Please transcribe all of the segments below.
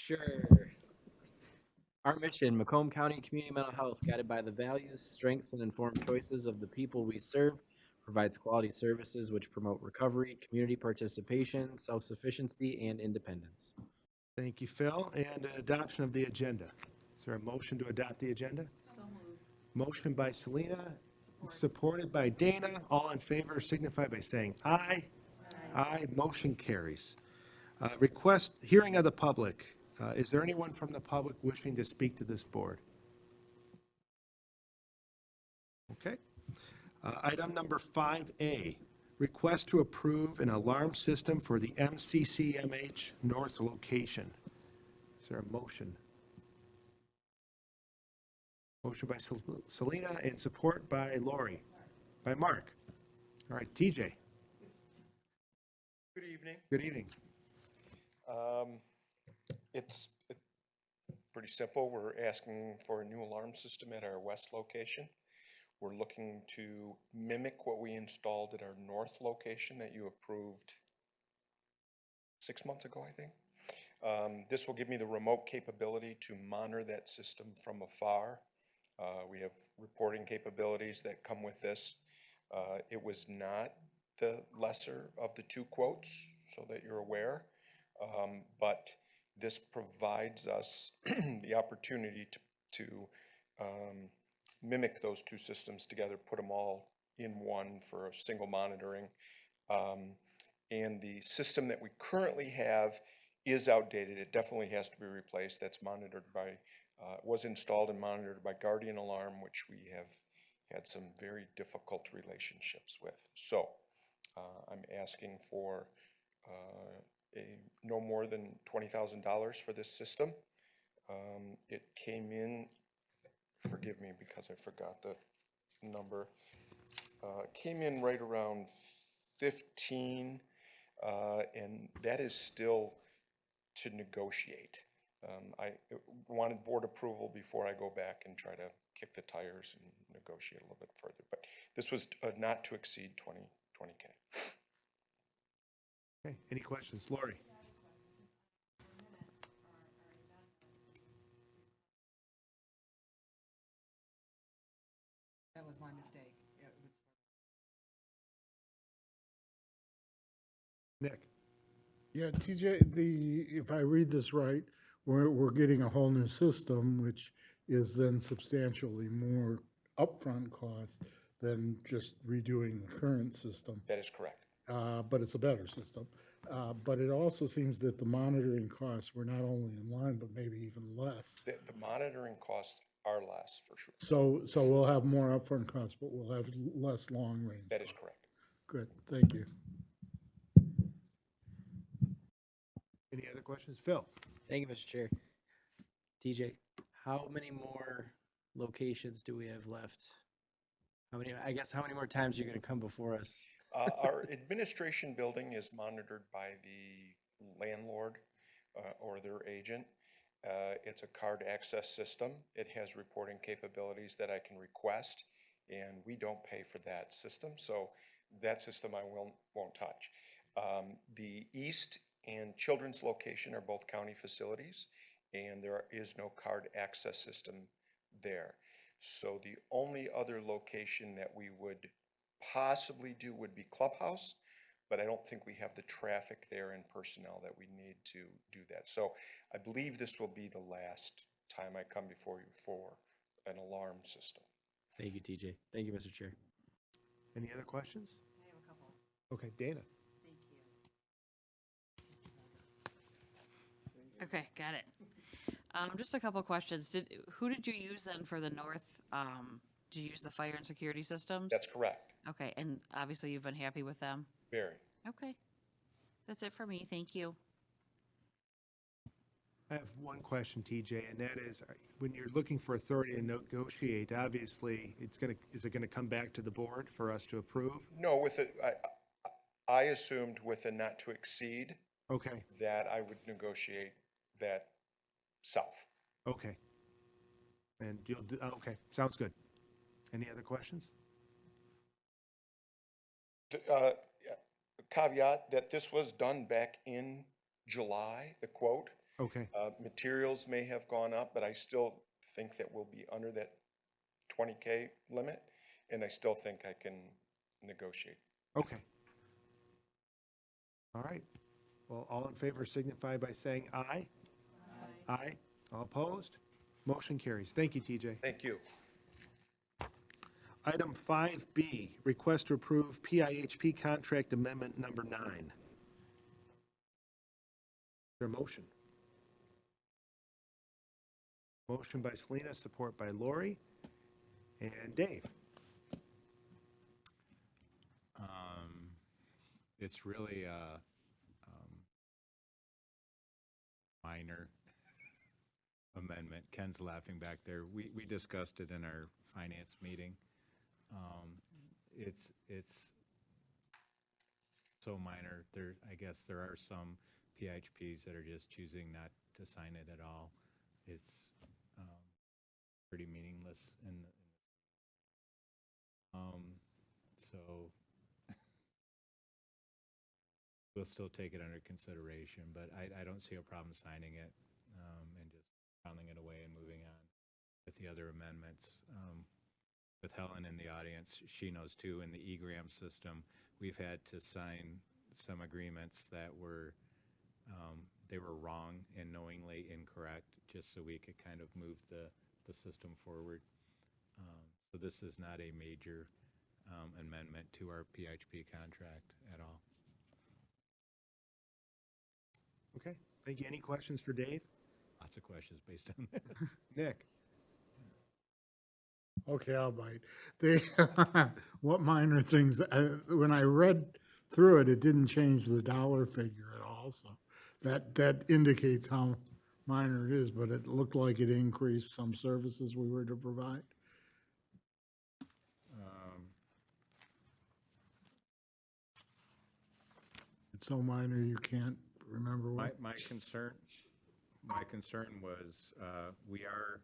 Sure. Our mission, Macomb County Community Mental Health, guided by the values, strengths, and informed choices of the people we serve, provides quality services which promote recovery, community participation, self-sufficiency, and independence. Thank you, Phil. And an adoption of the agenda. Is there a motion to adopt the agenda? So moved. Motion by Selena, supported by Dana. All in favor signify by saying aye. Aye. Motion carries. Request hearing of the public. Is there anyone from the public wishing to speak to this board? Okay. Item number 5A, request to approve an alarm system for the CMH North location. Is there a motion? Motion by Selena and support by Lori, by Mark. All right, TJ. Good evening. Good evening. It's pretty simple. We're asking for a new alarm system at our west location. We're looking to mimic what we installed at our north location that you approved 6 months ago, I think. This will give me the remote capability to monitor that system from afar. We have reporting capabilities that come with this. It was not the lesser of the two quotes, so that you're aware, but this provides us the opportunity to mimic those two systems together, put them all in one for a single monitoring. And the system that we currently have is outdated. It definitely has to be replaced. That's monitored by, was installed and monitored by Guardian Alarm, which we have had some very difficult relationships with. So I'm asking for no more than $20,000 for this system. It came in, forgive me because I forgot the number, came in right around 15, and that is still to negotiate. I wanted board approval before I go back and try to kick the tires and negotiate a little bit further, but this was not to exceed 20K. Okay, any questions? Lori? That was my mistake. It was Nick? Yeah, TJ, if I read this right, we're getting a whole new system, which is then substantially more upfront cost than just redoing the current system. That is correct. But it's a better system. But it also seems that the monitoring costs were not only in line, but maybe even less. The monitoring costs are less for sure. So we'll have more upfront costs, but we'll have less long range. That is correct. Good, thank you. Any other questions? Phil? Thank you, Mr. Chair. TJ, how many more locations do we have left? How many more times are you going to come before us? Our administration building is monitored by the landlord or their agent. It's a card access system. It has reporting capabilities that I can request, and we don't pay for that system, so that system I won't touch. The East and Children's location are both county facilities, and there is no card access system there. So the only other location that we would possibly do would be Clubhouse, but I don't think we have the traffic there and personnel that we need to do that. So I believe this will be the last time I come before you for an alarm system. Thank you, TJ. Thank you, Mr. Chair. Any other questions? I have a couple. Okay, Dana? Thank you. Okay, got it. Just a couple questions. Who did you use then for the north? Did you use the fire and security systems? That's correct. Okay, and obviously you've been happy with them? Very. Okay. That's it for me. Thank you. I have one question, TJ, and that is, when you're looking for authority to negotiate, obviously, is it gonna come back to the board for us to approve? No, with it, I assumed with a not to exceed Okay, that I would negotiate that south. okay. And you'll do, okay, sounds good. Any other questions? Caveat that this was done back in July, the quote. Okay, Materials may have gone up, but I still think that we'll be under that 20K limit, and I still think I can negotiate. okay. All right. Well, all in favor signify by saying aye. Aye. All opposed? Motion carries. Thank you, TJ. Thank you. Item 5B, request to approve PIHP contract amendment number 9. Is there a motion? Motion by Selena, support by Lori. And Dave. It's really a minor amendment. Ken's laughing back there. We discussed it in our finance meeting. It's so minor. I guess there are some PHPs that are just choosing not to sign it at all. It's pretty meaningless so we'll still take it under consideration, but I don't see a problem signing it and just filing it away and moving on with the other amendments. With Helen in the audience, she knows too, in the egram system, we've had to sign some agreements that were, they were wrong and knowingly incorrect, just so we could kind of move the system forward. So this is not a major amendment to our PHP contract at all. Okay, thank you. Any questions for Dave? Lots of questions based on that. Nick? Okay, I'll bite. They, what minor things, when I read through it, it didn't change the dollar figure at all, so that indicates how minor it is, but it looked like it increased some services we were to provide. It's so minor you can't remember what. My concern was, we are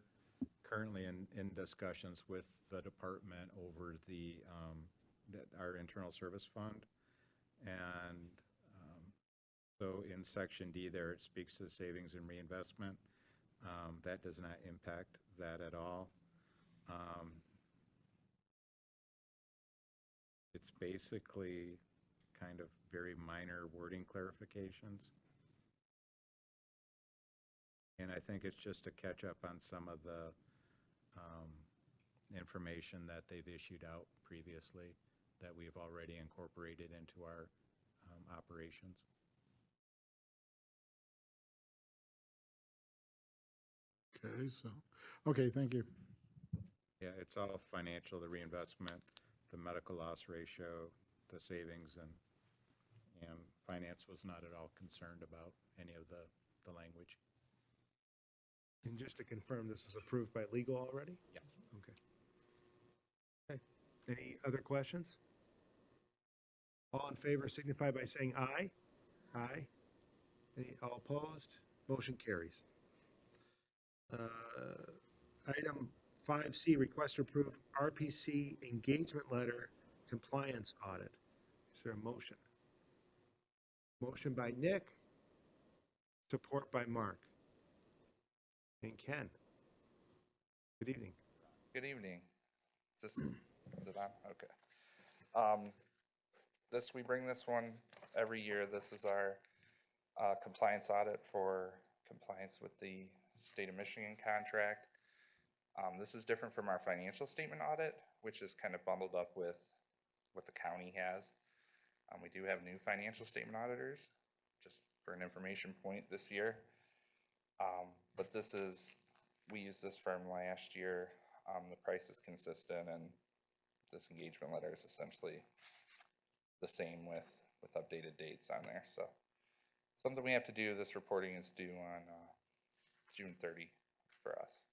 currently in discussions with the department over our internal service fund. And so in section D there, it speaks to savings and reinvestment. That does not impact that at all. It's basically kind of very minor wording clarifications. And I think it's just to catch up on some of the information that they've issued out previously that we've already incorporated into our operations. Okay, so, okay, thank you. Yeah, it's all financial, the reinvestment, the medical loss ratio, the savings, and finance was not at all concerned about any of the language. And just to confirm, this was approved by legal already? Yes. Okay. Okay. Any other questions? All in favor signify by saying aye. Aye. All opposed? Motion carries. Item 5C, request to approve RPC engagement letter compliance audit. Is there a motion? Motion by Nick, support by Mark. And Ken. Good evening. Good evening. Is it on? Okay. We bring this one every year. This is our compliance audit for compliance with the State of Michigan contract. This is different from our financial statement audit, which is kind of bundled up with what the county has. We do have new financial statement auditors, just for an information point this year. But we used this firm last year. The price is consistent, and this engagement letter is essentially the same with updated dates on there. So something we have to do. This reporting is due on June 30 for us.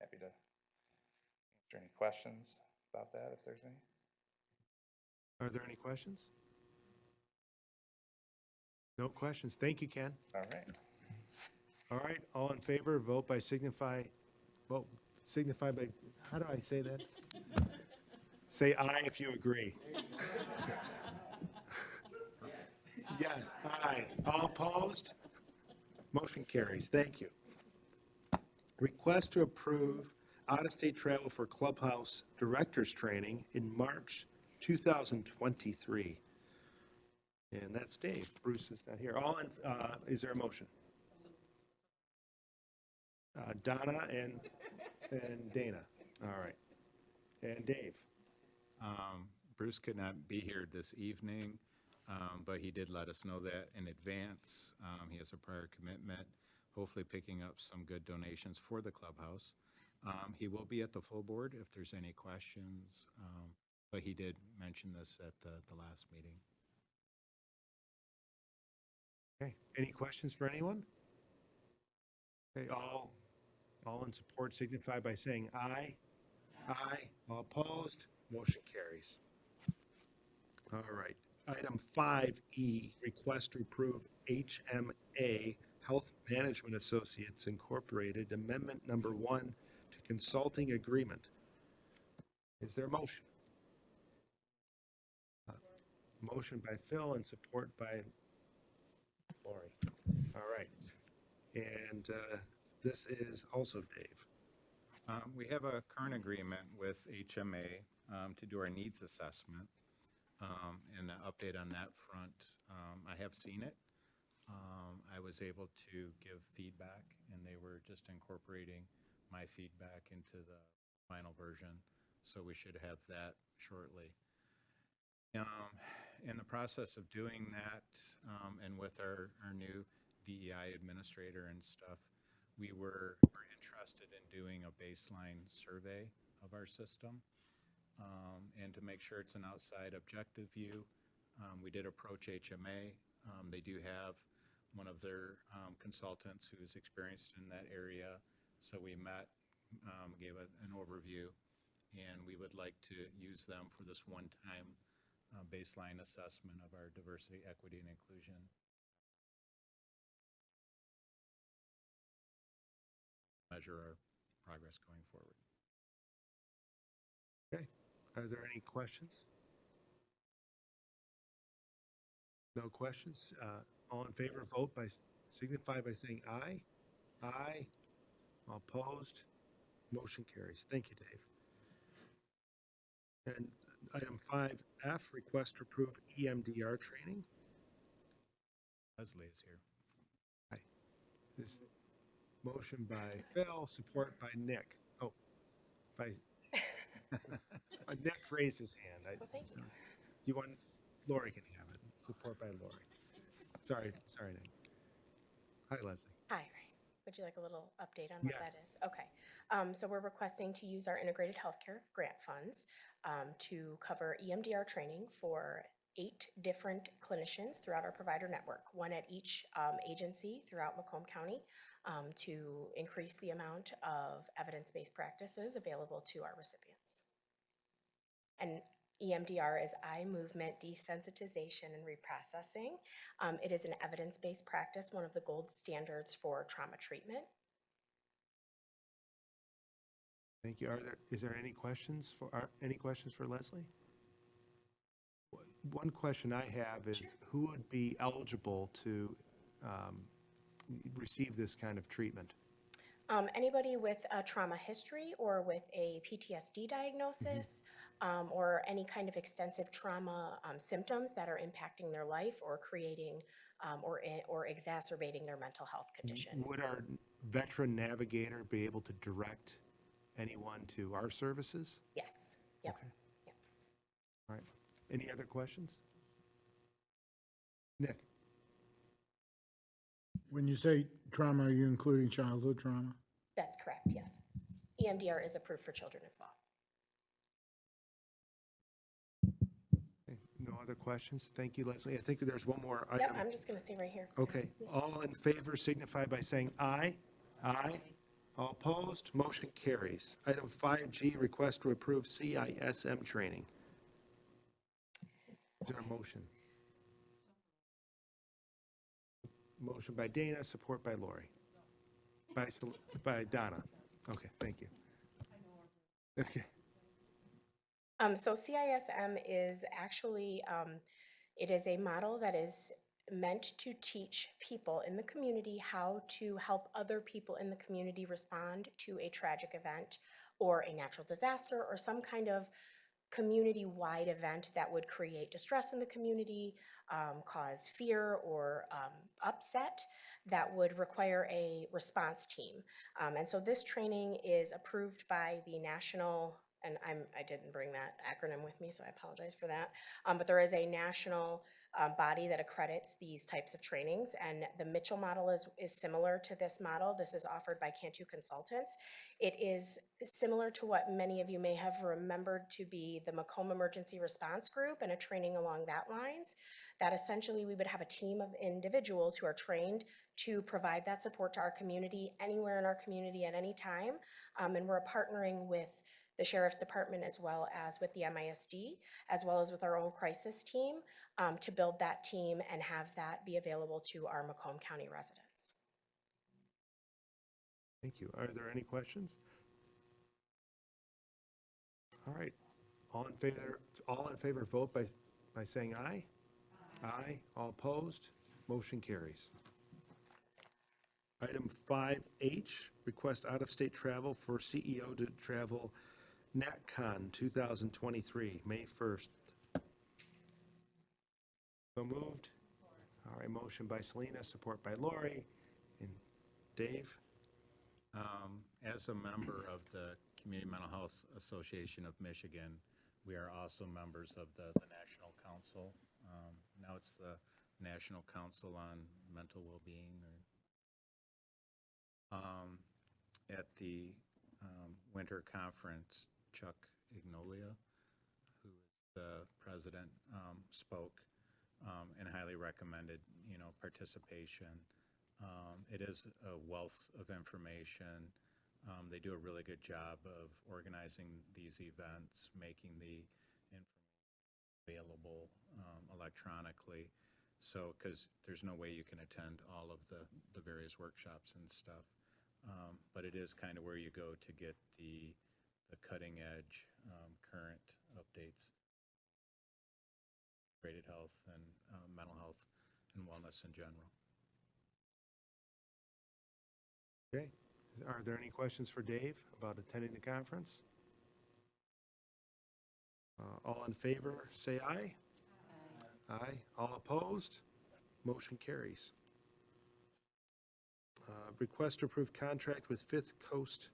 Happy to answer any questions about that if there's any. Are there any questions? No questions. Thank you, Ken. All right. All right, all in favor, vote by signify by, how do I say that? Say aye if you agree. Yes, aye. All opposed? Motion carries. Thank you. Request to approve out-of-state travel for clubhouse directors training in March 2023. And that's Dave. Bruce is not here. Is there a motion? Donna and Dana. All right. And Dave. Bruce could not be here this evening, but he did let us know that in advance. He has a prior commitment, hopefully picking up some good donations for the clubhouse. He will be at the full board if there's any questions, but he did mention this at the last meeting. Okay. Any questions for anyone? Okay, all in support signify by saying aye. Aye. All opposed? Motion carries. All right. Item 5E, request to approve HMA Health Management Associates Incorporated Amendment Number 1 to consulting agreement. Is there a motion? Motion by Phil and support by Lori. All right. And this is also Dave. We have a current agreement with HMA to do our needs assessment, and an update on that front. I have seen it. I was able to give feedback, and they were just incorporating my feedback into the final version, so we should have that shortly. In the process of doing that, and with our new DEI administrator and stuff, we were interested in doing a baseline survey of our system, and to make sure it's an outside objective view. We did approach HMA. They do have one of their consultants who's experienced in that area, so we met, gave an overview, and we would like to use them for this one-time baseline assessment of our diversity, equity, and inclusion. Measure our progress going forward. Okay. Are there any questions? No questions? All in favor, vote by, signify by saying aye. Aye. All opposed? Motion carries. Thank you, Dave. And item 5F, request to approve EMDR training. Leslie is here. Hi. This motion by Phil, support by Nick. Oh, by Nick raised his hand. Well, thank you. Do you want, Lori can have it. Support by Lori. Sorry, Nick. Hi, Leslie. Hi, Ray. Would you like a little update on what Yes. that is? Okay. So we're requesting to use our integrated healthcare grant funds to cover EMDR training for 8 different clinicians throughout our provider network, one at each agency throughout Macomb County, to increase the amount of evidence-based practices available to our recipients. And EMDR is eye movement desensitization and reprocessing. It is an evidence-based practice, one of the gold standards for trauma treatment. Thank you. Is there any questions for Leslie? One question I have is, who would be eligible to receive this kind of treatment? Anybody with a trauma history or with a PTSD diagnosis, or any kind of extensive trauma symptoms that are impacting their life or creating or exacerbating their mental health condition. Would our veteran navigator be able to direct anyone to our services? Yes. Yep. Okay. Yep. All right. Any other questions? Nick? When you say trauma, are you including childhood trauma? That's correct. Yes. EMDR is approved for children as well. Okay, no other questions? Thank you, Leslie. I think there's one more Yep. item. I'm just going to stay right here. Okay, all in favor signify by saying aye. Aye. All opposed, motion carries. Item 5G, request to approve CISM training. Is there a motion? Motion by Dana, support by Lori. By Donna. Okay, thank you. Okay, So CISM is actually, it is a model that is meant to teach people in the community how to help other people in the community respond to a tragic event or a natural disaster or some kind of community-wide event that would create distress in the community, cause fear or upset, that would require a response team. And so this training is approved by the national, and I didn't bring that acronym with me, so I apologize for that. But there is a national body that accredits these types of trainings, and the Mitchell model is similar to this model. This is offered by Cantu Consultants. It is similar to what many of you may have remembered to be the Macomb Emergency Response Group and a training along that lines, that essentially we would have a team of individuals who are trained to provide that support to our community anywhere in our community at any time. And we're partnering with the Sheriff's Department as well as with the MISD, as well as with our own crisis team, to build that team and have that be available to our Macomb County residents. Thank you. Are there any questions? All right. All in favor, vote by saying aye. Aye. All opposed? Motion carries. Item 5H, request out-of-state travel for CEO to travel NatCon 2023, May 1st. So moved. All right, motion by Selena, support by Lori. And Dave? As a member of the Community Mental Health Association of Michigan, we are also members of the National Council. Now it's the National Council on Mental Well-Being. At the winter conference, Chuck Ignolia, who is the president, spoke and highly recommended, participation. It is a wealth of information. They do a really good job of organizing these events, making the information available electronically. So, because there's no way you can attend all of the various workshops and stuff. But it is kind of where you go to get the cutting edge, current updates, integrated health and mental health and wellness in general. Okay. Are there any questions for Dave about attending the conference? All in favor, say aye. Aye. Aye. All opposed? Motion carries. Request to approve contract with Fifth Coast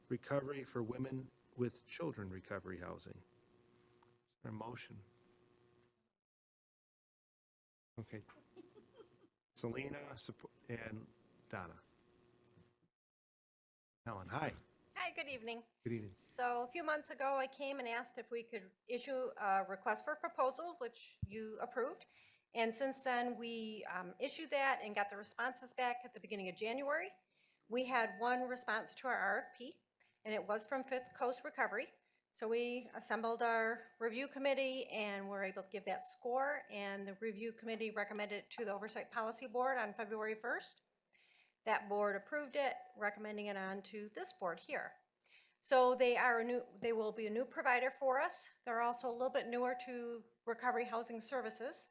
Recovery for Women with Children Recovery Housing. Is there a motion? Okay. Selena and Donna. Helen, hi. Hi, good evening. Good evening. So a few months ago, I came and asked if we could issue a request for proposal, which you approved. And since then, we issued that and got the responses back at the beginning of January. We had one response to our RFP, and it was from Fifth Coast Recovery. So we assembled our review committee and were able to give that score, and the review committee recommended it to the Oversight Policy Board on February 1st. That board approved it, recommending it on to this board here. So they will be a new provider for us. They're also a little bit newer to recovery housing services,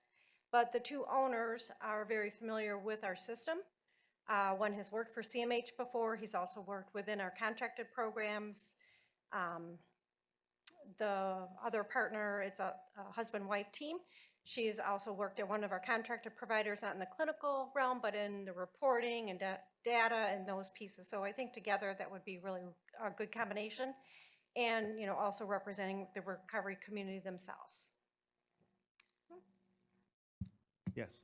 but the two owners are very familiar with our system. One has worked for CMH before. He's also worked within our contracted programs. The other partner, it's a husband-wife team. She's also worked at one of our contracted providers, not in the clinical realm, but in the reporting and data and those pieces. So I think together that would be really a good combination. And, also representing the recovery community themselves. Yes.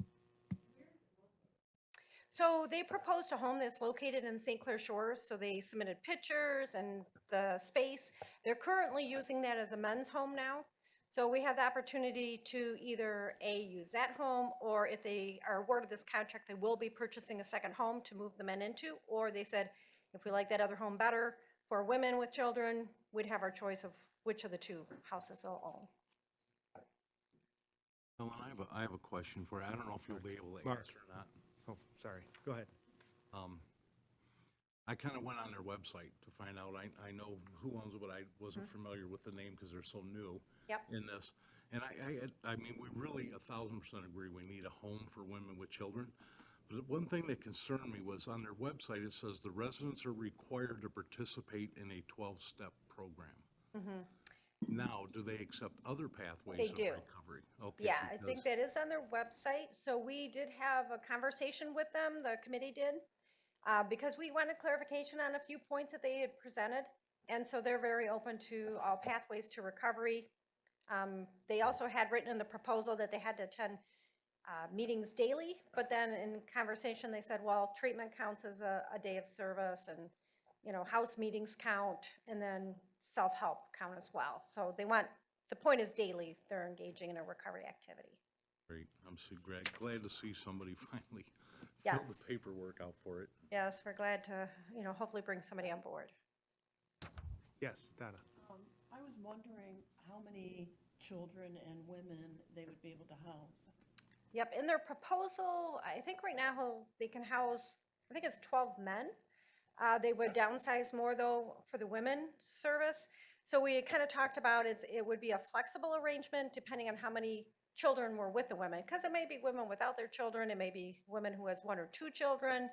So they proposed a home that's located in St. Clair Shores, so they submitted pictures and the space. They're currently using that as a men's home now. So we have the opportunity to either use that home, or if they are awarded this contract, they will be purchasing a second home to move the men into, or they said, if we like that other home better for women with children, we'd have our choice of which of the two houses they'll own. Ellen, I have a question for you. I don't know if you'll be able to Mark. answer or not. Oh, sorry. Go ahead. I kind of went on their website to find out. I know who owns it, but I wasn't familiar with the name because they're so new. Yep. in this. And I mean, we really 1,000% agree we need a home for women with children. But one thing that concerned me was on their website, it says the residents are required to participate in a 12-step program. Now, do they accept other pathways They of do. recovery? Okay, Yeah, I think because- that is on their website. So we did have a conversation with them, the committee did, because we wanted clarification on a few points that they had presented. And so they're very open to all pathways to recovery. They also had written in the proposal that they had to attend meetings daily, but then in conversation, they said, well, treatment counts as a day of service, and, you know, house meetings count, and then self-help count as well. So they want, the point is daily, they're engaging in a recovery activity. Great, I'm so glad to see somebody finally fill Yes. the paperwork out for it. Yes, we're glad to, you know, hopefully bring somebody on board. Yes, Donna. I was wondering how many children and women they would be able to house. Yep, in their proposal, I think right now they can house, I think it's 12 men. They would downsize more though for the women service. So we kind of talked about it would be a flexible arrangement depending on how many children were with the women. Because it may be women without their children, it may be women who has 1 or 2 children.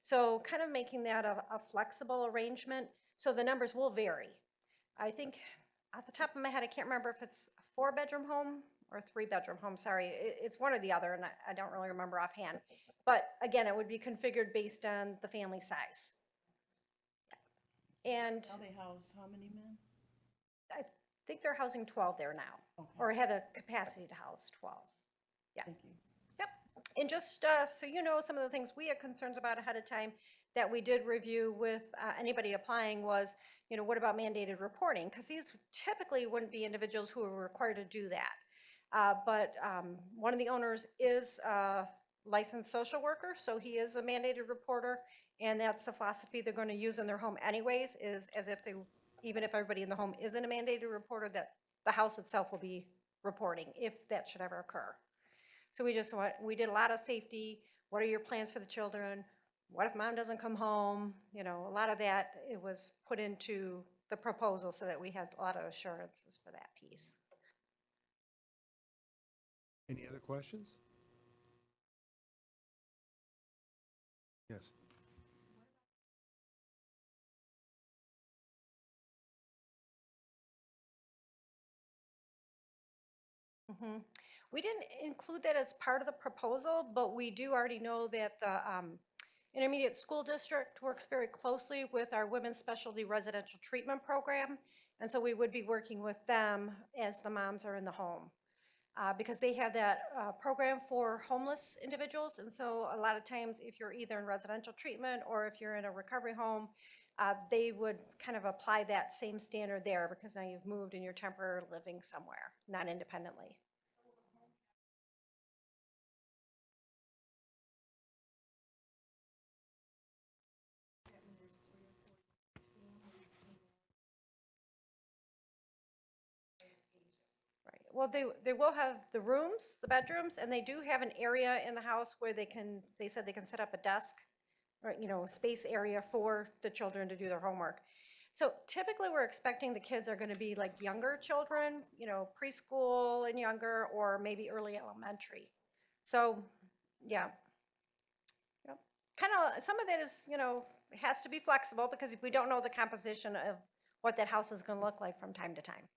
So kind of making that a flexible arrangement. So the numbers will vary. I think off the top of my head, I can't remember if it's a 4-bedroom home or a 3-bedroom home, sorry. It's one or the other, and I don't really remember offhand. But again, it would be configured based on the family size. And How they house how many men? I think they're housing 12 there now, Okay. or have the capacity to house 12. Yeah. Thank you. Yep. And just so you know, some of the things we had concerns about ahead of time that we did review with anybody applying was, you know, what about mandated reporting? Because these typically wouldn't be individuals who are required to do that. But one of the owners is a licensed social worker, so he is a mandated reporter, and that's the philosophy they're going to use in their home anyways, is as if they, even if everybody in the home isn't a mandated reporter, that the house itself will be reporting if that should ever occur. So we did a lot of safety. What are your plans for the children? What if mom doesn't come home? You know, a lot of that, it was put into the proposal so that we had a lot of assurances for that piece. Any other questions? Yes. We didn't include that as part of the proposal, but we do already know that the intermediate school district works very closely with our women's specialty residential treatment program. And so we would be working with them as the moms are in the home. Because they have that program for homeless individuals. And so a lot of times, if you're either in residential treatment or if you're in a recovery home, they would kind of apply that same standard there because now you've moved and you're temporarily living somewhere, not independently. Right. Well, they will have the rooms, the bedrooms, and they do have an area in the house where they said they can set up a desk, or, you know, space area for the children to do their homework. So typically, we're expecting the kids are gonna be like younger children, you know, preschool and younger, or maybe early elementary. So, yeah. Yep. Kind of, some of that is, you know, has to be flexible because we don't know the composition of what that house is gonna look like from time to time.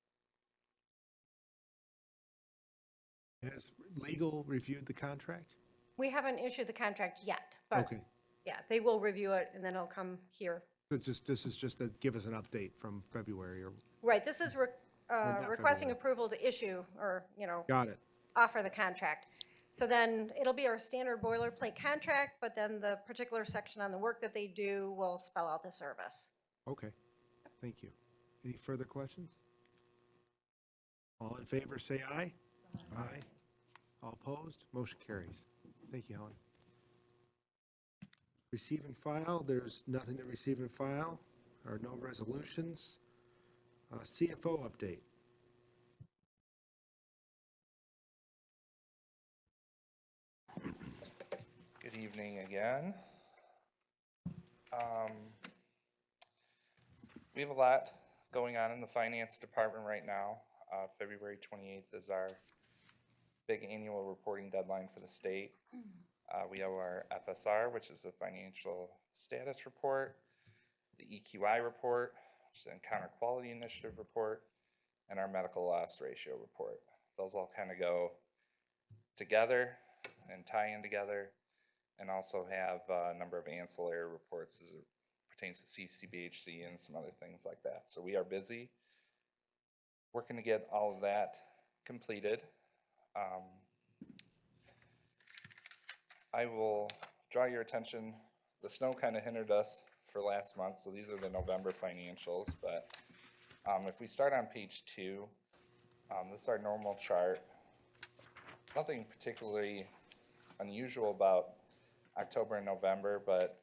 Has legal reviewed the contract? We haven't issued the contract yet, but Okay. yeah, they will review it and then it'll come here. This is just to give us an update from February or, Right, this is not requesting February. approval to issue or, you know, got it. offer the contract. So then it'll be our standard boilerplate contract, but then the particular section on the work that they do will spell out the service. Okay, thank you. Any further questions? All in favor, say aye. Aye. All opposed, motion carries. Thank you, Helen. Receive and file, there's nothing to receive and file, or no resolutions. CFO update. Good evening again. We have a lot going on in the finance department right now. February 28th is our big annual reporting deadline for the state. We have our FSR, which is the financial status report, the EQI report, which is the Encounter Quality Initiative report, and our medical loss ratio report. Those all kind of go together and tie in together, and also have a number of ancillary reports as it pertains to CCBHC and some other things like that. So we are busy working to get all of that completed. I will draw your attention, the snow kind of hindered us for last month, so these are the November financials, but if we start on page 2, this is our normal chart. Nothing particularly unusual about October and November, but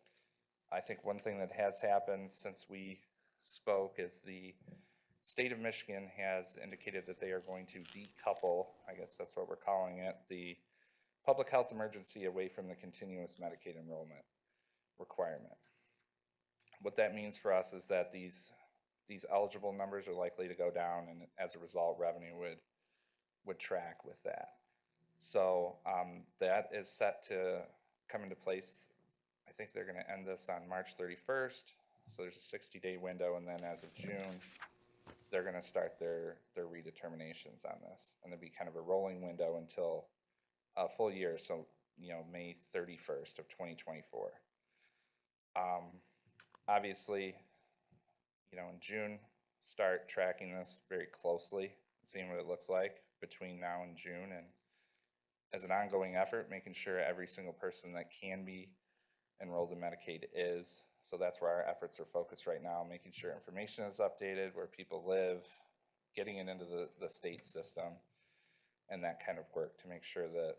I think one thing that has happened since we spoke is the state of Michigan has indicated that they are going to decouple, I guess that's what we're calling it, the public health emergency away from the continuous Medicaid enrollment requirement. What that means for us is that these eligible numbers are likely to go down, and as a result, revenue would track with that. So that is set to come into place. I think they're going to end this on March 31st. So there's a 60-day window, and then as of June, they're going to start their redeterminations on this, and there'll be kind of a rolling window until a full year. So May 31st of 2024. Obviously, in June, start tracking this very closely, seeing what it looks like between now and June, and as an ongoing effort, making sure every single person that can be enrolled in Medicaid is. So that's where our efforts are focused right now, making sure information is updated, where people live, getting it into the state system, and that kind of work to make sure that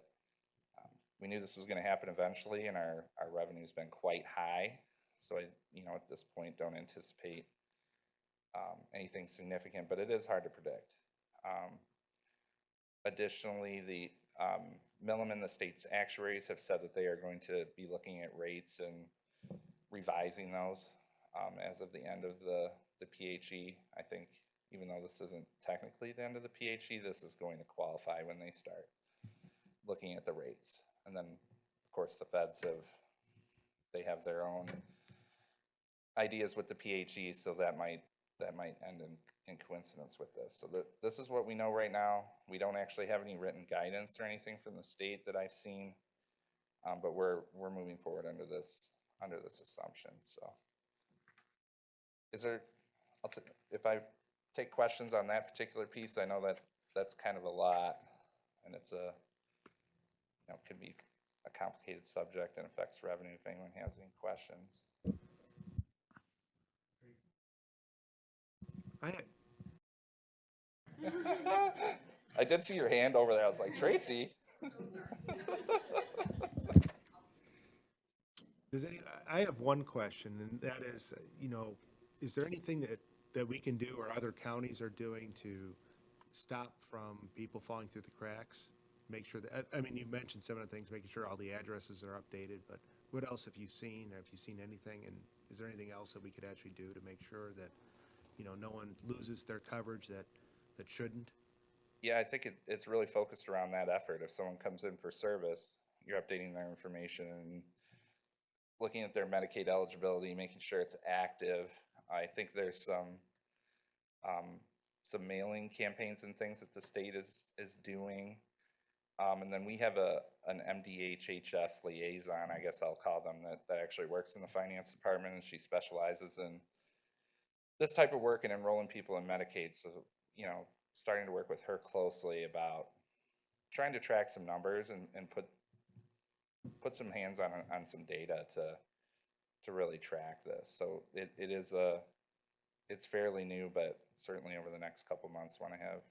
we knew this was going to happen eventually, and our revenue's been quite high. So at this point, don't anticipate anything significant, but it is hard to predict. Additionally, the Milliman, the state's actuaries, have said that they are going to be looking at rates and revising those as of the end of the PHE. I think even though this isn't technically the end of the PHE, this is going to qualify when they start looking at the rates. And then, of course, the feds they have their own ideas with the PHE, so that might end in coincidence with this. So this is what we know right now. We don't actually have any written guidance or anything from the state that I've seen, but we're moving forward under this assumption. So, if I take questions on that particular piece, I know that that's kind of a lot, and it's could be a complicated subject and affects revenue. If anyone has any questions. I did see your hand over there. I was like, Tracy. I have one question, and that is, is there anything that we can do or other counties are doing to stop from people falling through the cracks? Make sure that, you mentioned some of the things, making sure all the addresses are updated, but what else have you seen? Have you seen anything, and is there anything else that we could actually do to make sure that, no one loses their coverage that shouldn't? Yeah, I think it's really focused around that effort. If someone comes in for service, you're updating their information and looking at their Medicaid eligibility, making sure it's active. I think there's some mailing campaigns and things that the state is doing. And then we have an MDHHS liaison, I guess I'll call them, that actually works in the finance department, and she specializes in this type of work and enrolling people in Medicaid. So, starting to work with her closely about trying to track some numbers and put some hands on some data to really track this. So it's fairly new, but certainly over the next couple months want to have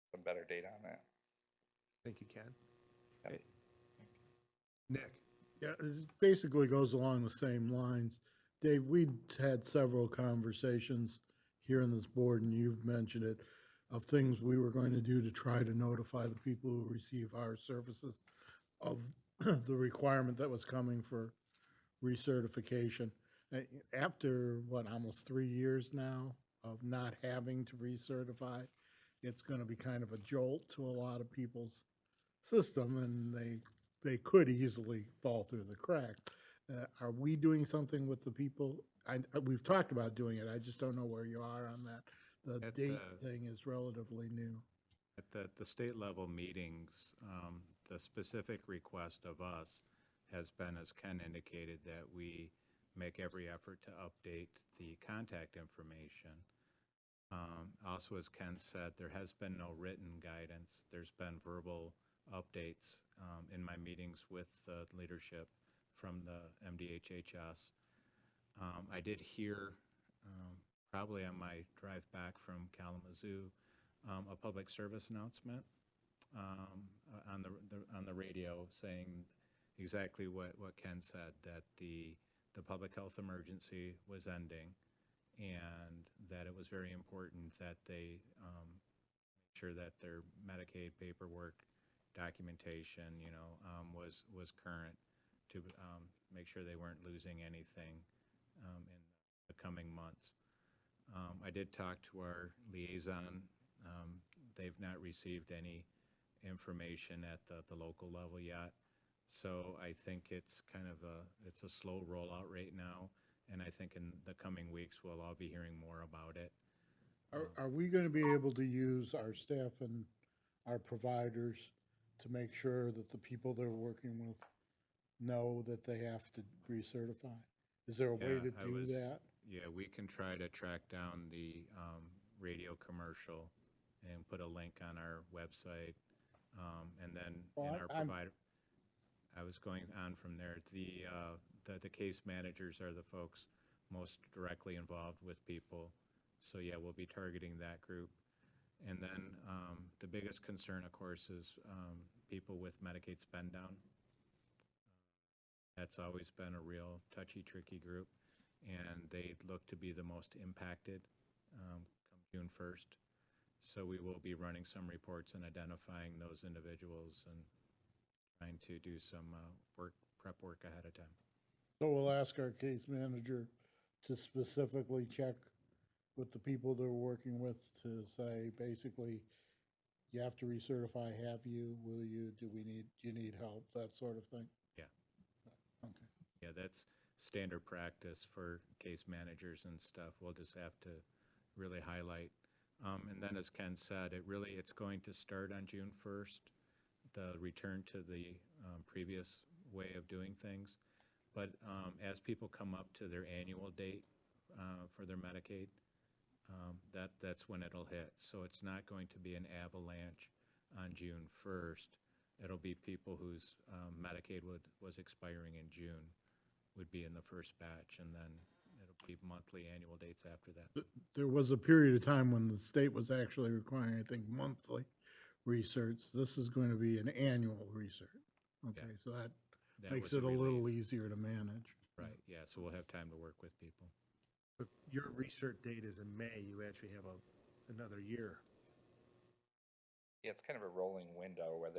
some better data on that. Thank you, Ken. Yep. Hey, Nick? Yeah, it basically goes along the same lines. Dave, we'd had several conversations here in this board, and you've mentioned it, of things we were going to do to try to notify the people who receive our services of the requirement that was coming for recertification. After, almost 3 years now of not having to recertify. It's gonna be kind of a jolt to a lot of people's system, and they could easily fall through the crack. Are we doing something with the people? We've talked about doing it, I just don't know where you are on that. The At date the- thing is relatively new. At the state level meetings, the specific request of us has been, as Ken indicated, that we make every effort to update the contact information. Also, as Ken said, there has been no written guidance. There's been verbal updates in my meetings with the leadership from the MDHHS. I did hear, probably on my drive back from Kalamazoo, a public service announcement on the radio saying exactly what Ken said, that the public health emergency was ending, and that it was very important that they make sure that their Medicaid paperwork documentation, was current, to make sure they weren't losing anything in the coming months. I did talk to our liaison. They've not received any information at the local level yet. So I think it's it's a slow rollout right now. And I think in the coming weeks, we'll all be hearing more about it. Are we gonna be able to use our staff and our providers to make sure that the people they're working with know that they have to recertify? Is there a way to do that? Yeah, we can try to track down the radio commercial and put a link on our website. And then Well, in our I'm- provider, I was going on from there. The case managers are the folks most directly involved with people. So yeah, we'll be targeting that group. And then the biggest concern, of course, is people with Medicaid spend down. That's always been a real touchy, tricky group, and they look to be the most impacted come June 1st. So we will be running some reports and identifying those individuals and trying to do some prep work ahead of time. So we'll ask our case manager to specifically check with the people they're working with to say, basically, you have to recertify, have you, will you, do you need help, that sort of thing? Yeah. Okay. Yeah, that's standard practice for case managers and stuff. We'll just have to really highlight. And then, as Ken said, it's going to start on June 1st, the return to the previous way of doing things. But as people come up to their annual date for their Medicaid, that's when it'll hit. So it's not going to be an avalanche on June 1st. It'll be people whose Medicaid was expiring in June would be in the first batch, and then it'll be monthly annual dates after that. There was a period of time when the state was actually requiring, I think, monthly research. This is going to be an annual research. Okay, so that makes was it a little relief. easier to manage. Right, yeah, so we'll have time to work with people. But your research date is in May, you actually have another year. Yeah, it's kind of a rolling window where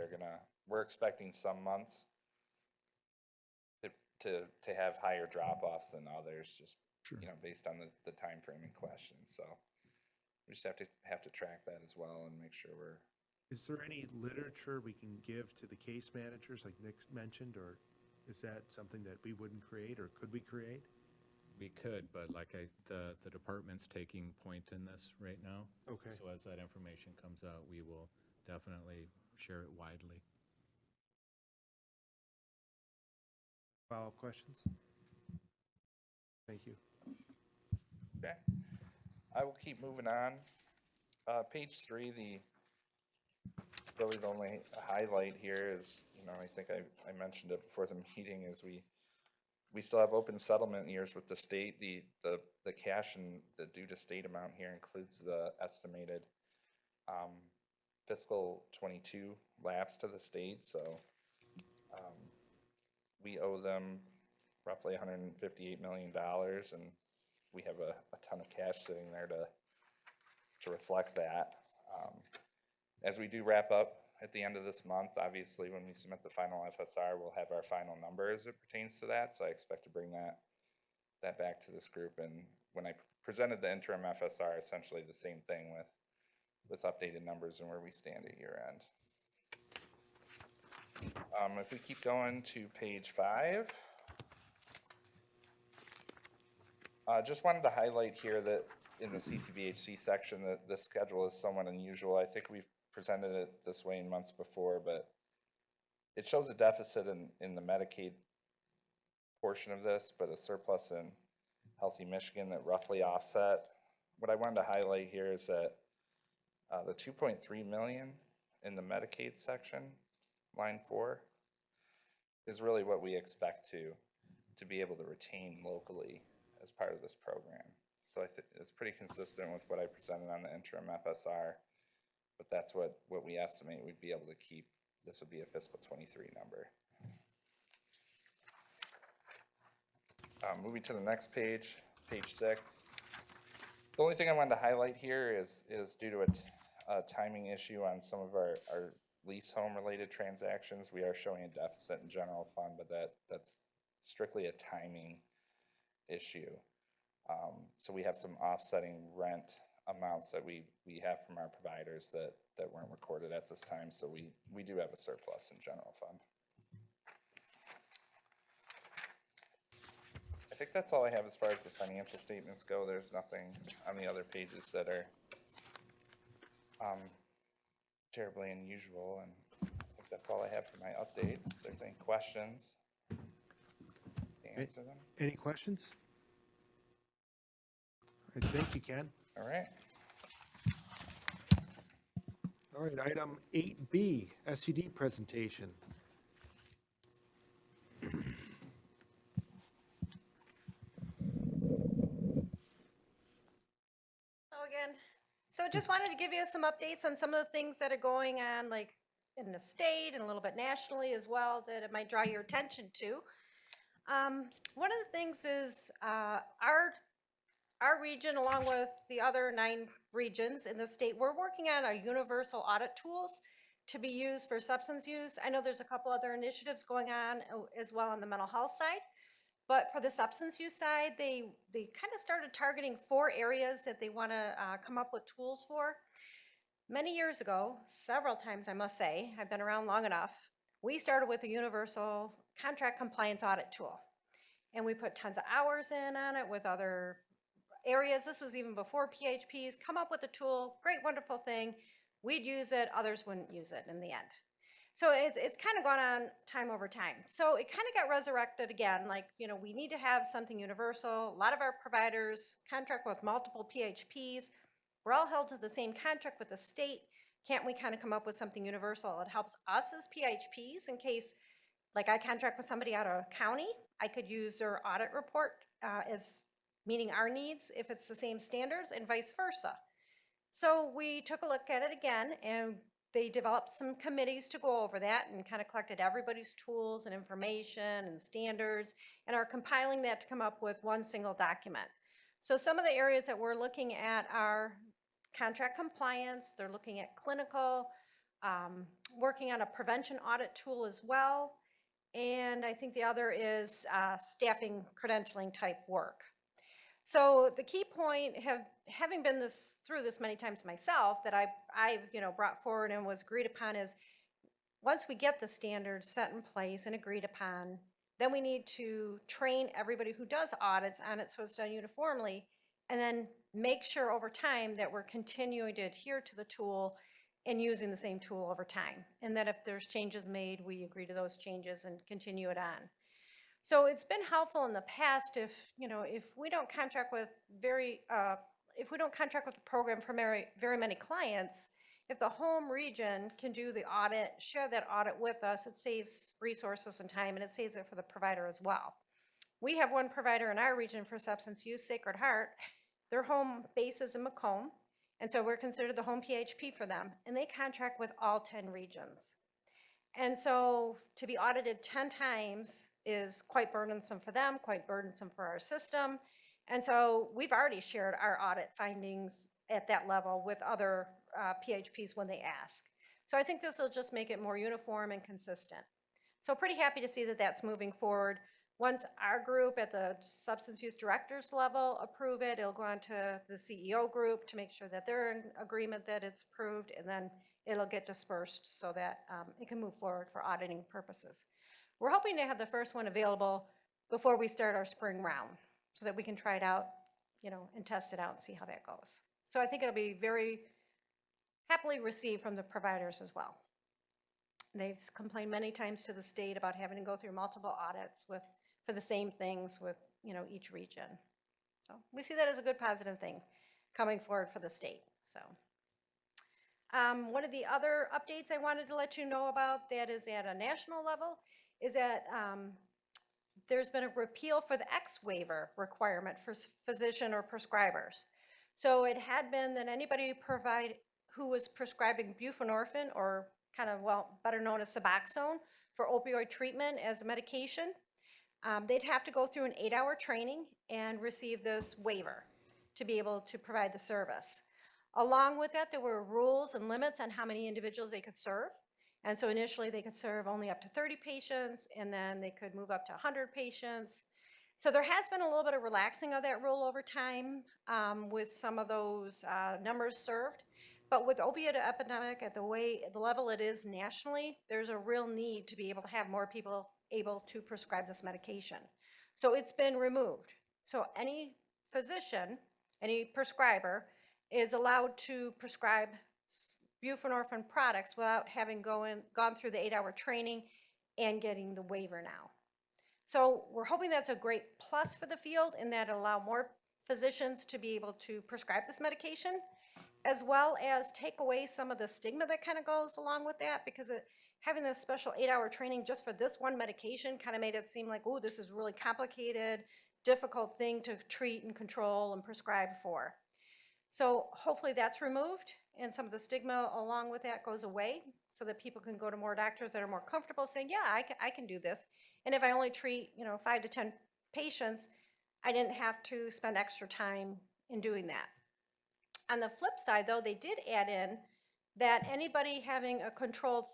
we're expecting some months to have higher drop-offs than others, just, based on the time frame in question. So we just have to track that as well and make sure we're. Is there any literature we can give to the case managers, like Nick mentioned, or is that something that we wouldn't create, or could we create? We could, but the department's taking point in this right now. Okay. So as that information comes out, we will definitely share it widely. Follow-up questions? Thank you. Okay. I will keep moving on. Page 3, really the only highlight here is, I think I mentioned it before the meeting, is we still have open settlement years with the state. The cash and the due to state amount here includes the estimated fiscal 22 lapse to the state. So we owe them roughly $158 million, and we have a ton of cash sitting there to reflect that. As we do wrap up at the end of this month, obviously, when we submit the final FSR, we'll have our final number as it pertains to that. So I expect to bring that back to this group, and when I presented the interim FSR, essentially the same thing with updated numbers and where we stand at year end. If we keep going to page 5, just wanted to highlight here that in the CCBHC section that the schedule is somewhat unusual. I think we've presented it this way in months before, but it shows a deficit in the Medicaid portion of this, but a surplus in Healthy Michigan that roughly offset. What I wanted to highlight here is that the 2.3 million in the Medicaid section, line 4, is really what we expect to be able to retain locally as part of this program. So I think it's pretty consistent with what I presented on the interim FSR, but that's what we estimate we'd be able to keep. This would be a fiscal 23 number. Moving to the next page, page 6. The only thing I wanted to highlight here is due to a timing issue on some of our lease home related transactions. We are showing a deficit in general fund, but that's strictly a timing issue. So we have some offsetting rent amounts that we have from our providers that weren't recorded at this time. So we do have a surplus in general fund. I think that's all I have as far as the financial statements go. There's nothing on the other pages that are terribly unusual, and I think that's all I have for my update. If there's any questions, answer them. Any questions? All right, thank you, Ken. All right. All right, item 8B, SED presentation. Again. So just wanted to give you some updates on some of the things that are going on, like in the state and a little bit nationally as well, that it might draw your attention to. One of the things is our region, along with the other 9 regions in the state, we're working on our universal audit tools to be used for substance use. I know there's a couple other initiatives going on as well on the mental health side. But for the substance use side, they kind of started targeting 4 areas that they want to come up with tools for. Many years ago, several times I must say, I've been around long enough, we started with a universal contract compliance audit tool. And we put tons of hours in on it with other areas. This was even before PHPs. Come up with a tool, great, wonderful thing. We'd use it, others wouldn't use it in the end. So it's kind of gone on time over time. So it kind of got resurrected again, like, you know, we need to have something universal. A lot of our providers contract with multiple PHPs. We're all held to the same contract with the state. Can't we kind of come up with something universal? It helps us as PHPs in case, like I contract with somebody out of county, I could use their audit report as meeting our needs if it's the same standards and vice versa. So we took a look at it again, and they developed some committees to go over that and kind of collected everybody's tools and information and standards and are compiling that to come up with one single document. So some of the areas that we're looking at are contract compliance, they're looking at clinical, working on a prevention audit tool as well, and I think the other is staffing credentialing type work. So the key point, having been through this many times myself, that I brought forward and was agreed upon is, once we get the standards set in place and agreed upon, then we need to train everybody who does audits on it so it's done uniformly, and then make sure over time that we're continuing to adhere to the tool and using the same tool over time. And that if there's changes made, we agree to those changes and continue it on. So it's been helpful in the past if we don't contract with the program for very many clients, if the home region can do the audit, share that audit with us, it saves resources and time, and it saves it for the provider as well. We have one provider in our region for substance use, Sacred Heart. Their home base is in Macomb, and so we're considered the home PHP for them, and they contract with all 10 regions. And so to be audited 10 times is quite burdensome for them, quite burdensome for our system. And so we've already shared our audit findings at that level with other PHPs when they ask. So I think this will just make it more uniform and consistent. So pretty happy to see that that's moving forward. Once our group at the substance use directors level approve it, it'll go on to the CEO group to make sure that they're in agreement that it's approved, and then it'll get dispersed so that it can move forward for auditing purposes. We're hoping to have the first one available before we start our spring round, so that we can try it out, and test it out and see how that goes. So I think it'll be very happily received from the providers as well. They've complained many times to the state about having to go through multiple audits for the same things with, each region. So we see that as a good positive thing coming forward for the state, so. One of the other updates I wanted to let you know about that is at a national level is that there's been a repeal for the X waiver requirement for physician or prescribers. So it had been that anybody who was prescribing buprenorphine, or better known as Suboxone, for opioid treatment as a medication, they'd have to go through an 8-hour training and receive this waiver to be able to provide the service. Along with that, there were rules and limits on how many individuals they could serve. And so initially they could serve only up to 30 patients, and then they could move up to 100 patients. So there has been a little bit of relaxing of that rule over time with some of those numbers served. But with opioid epidemic at the level it is nationally, there's a real need to be able to have more people able to prescribe this medication. So it's been removed. So any physician, any prescriber is allowed to prescribe buprenorphine products without having gone through the 8-hour training and getting the waiver now. So we're hoping that's a great plus for the field, in that it allow more physicians to be able to prescribe this medication, as well as take away some of the stigma that kind of goes along with that, because having this special 8-hour training just for this one medication kind of made it seem like, oh, this is really complicated, difficult thing to treat and control and prescribe for. So hopefully that's removed, and some of the stigma along with that goes away, so that people can go to more doctors that are more comfortable saying, yeah, I can do this. And if I only treat 5 to 10 patients, I didn't have to spend extra time in doing that. On the flip side, though, they did add in that anybody having a controlled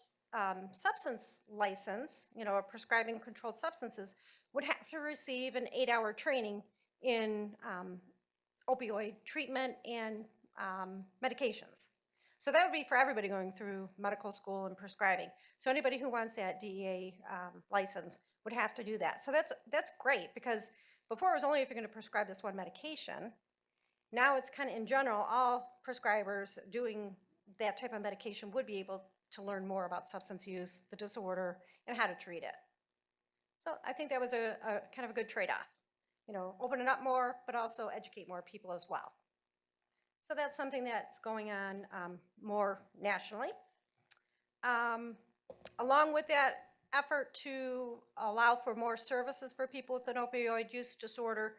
substance license, prescribing controlled substances, would have to receive an 8-hour training in opioid treatment and medications. So that would be for everybody going through medical school and prescribing. So anybody who wants that DEA license would have to do that. So that's great, because before it was only if you're going to prescribe this one medication. Now it's kind of in general, all prescribers doing that type of medication would be able to learn more about substance use, the disorder, and how to treat it. So I think that was a kind of a good trade-off. Open it up more, but also educate more people as well. So that's something that's going on more nationally. Along with that effort to allow for more services for people with an opioid use disorder,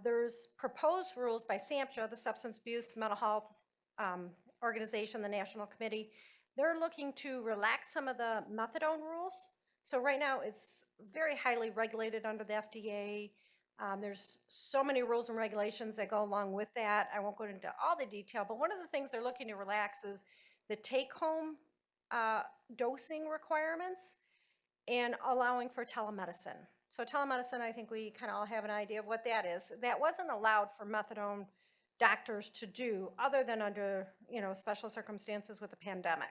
there's proposed rules by SAMHSA, the Substance Abuse Mental Health Organization, the National Committee. They're looking to relax some of the methadone rules. So right now it's very highly regulated under the FDA. There's so many rules and regulations that go along with that. I won't go into all the detail, but one of the things they're looking to relax is the take-home dosing requirements and allowing for telemedicine. So telemedicine, I think we kind of all have an idea of what that is. That wasn't allowed for methadone doctors to do, other than under special circumstances with the pandemic.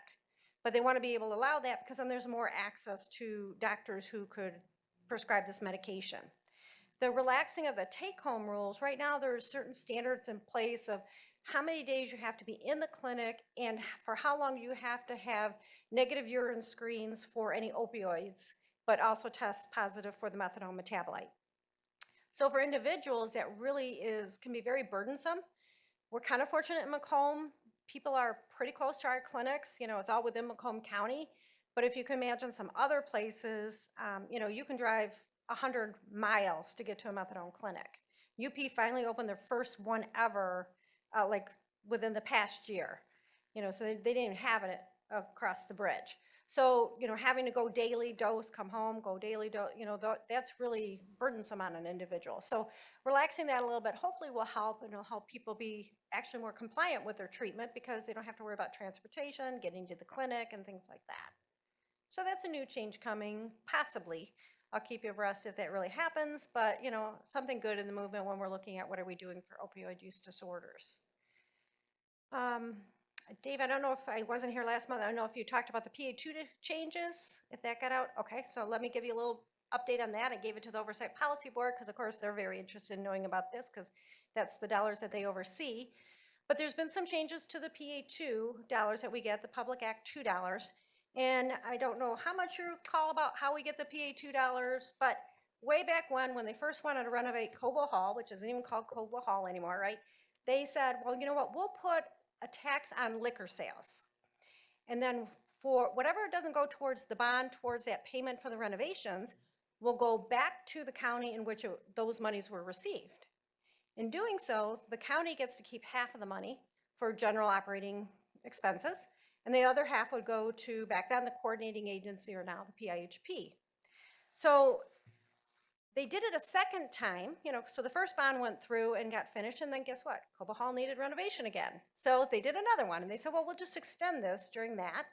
But they want to be able to allow that, because then there's more access to doctors who could prescribe this medication. The relaxing of the take-home rules, right now there are certain standards in place of how many days you have to be in the clinic and for how long you have to have negative urine screens for any opioids, but also test positive for the methadone metabolite. So for individuals, that really can be very burdensome. We're kind of fortunate in Macomb. People are pretty close to our clinics. It's all within Macomb County. But if you can imagine some other places, you can drive 100 miles to get to a methadone clinic. UP finally opened their first one ever, within the past year. So they didn't even have it across the bridge. So, having to go daily dose, come home, go daily dose, that's really burdensome on an individual. So relaxing that a little bit hopefully will help, and it'll help people be actually more compliant with their treatment, because they don't have to worry about transportation, getting to the clinic, and things like that. So that's a new change coming, possibly, I'll keep you abreast if that really happens, but, you know, something good in the movement when we're looking at what are we doing for opioid use disorders. Dave, I don't know if I wasn't here last month. I don't know if you talked about the PA2 changes, if that got out. Okay, so let me give you a little update on that. I gave it to the Oversight Policy Board because, of course, they're very interested in knowing about this because that's the dollars that they oversee. But there's been some changes to the PA2 dollars that we get, the Public Act $2. And I don't know how much you recall about how we get the PA2 dollars, but way back when they first wanted to renovate Cobo Hall, which isn't even called Cobo Hall anymore, right? They said, well, you know what, we'll put a tax on liquor sales. And then for whatever doesn't go towards the bond, towards that payment for the renovations, will go back to the county in which those monies were received. In doing so, the county gets to keep half of the money for general operating expenses, and the other half would go to, back then, the coordinating agency, or now the PIHP. So they did it a second time, you know, so the first bond went through and got finished, and then guess what? Cobo Hall needed renovation again. So they did another one, and they said, well, we'll just extend this during that.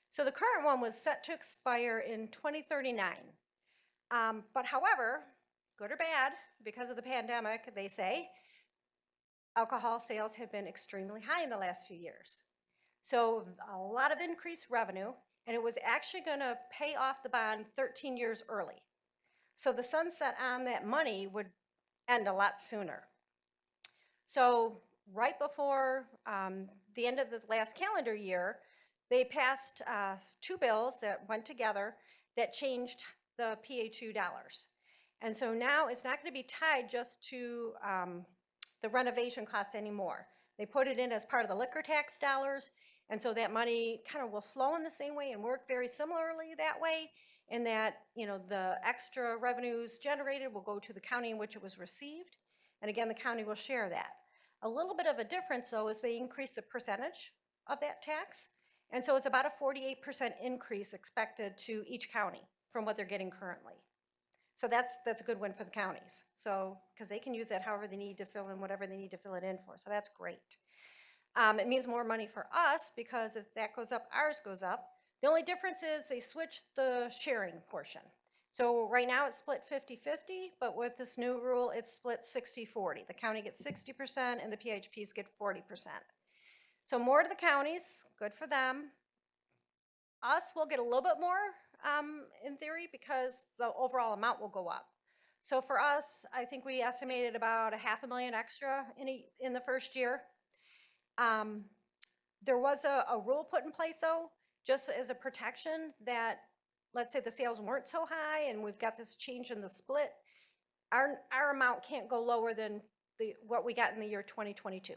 So the current one was set to expire in 2039. But however, good or bad, because of the pandemic, they say, alcohol sales have been extremely high in the last few years. So a lot of increased revenue, and it was actually gonna pay off the bond 13 years early. So the sunset on that money would end a lot sooner. So right before the end of the last calendar year, they passed 2 bills that went together that changed the PA2 dollars. And so now it's not going to be tied just to the renovation costs anymore. They put it in as part of the liquor tax dollars, and so that money kind of will flow in the same way and work very similarly that way, in that, you know, the extra revenues generated will go to the county in which it was received, and again, the county will share that. A little bit of a difference, though, is they increase the percentage of that tax, and so it's about a 48% increase expected to each county from what they're getting currently. So that's a good win for the counties. So, because they can use that however they need to fill in whatever they need to fill it in for. So that's great. It means more money for us because if that goes up, ours goes up. The only difference is they switched the sharing portion. So right now it's split 50-50, but with this new rule, it's split 60-40. The county gets 60% and the PHPs get 40%. So more to the counties, good for them. Us will get a little bit more in theory because the overall amount will go up. So for us, I think we estimated about $500,000 extra in the first year. There was a rule put in place, though, just as a protection that, let's say the sales weren't so high and we've got this change in the split, our amount can't go lower than what we got in the year 2022.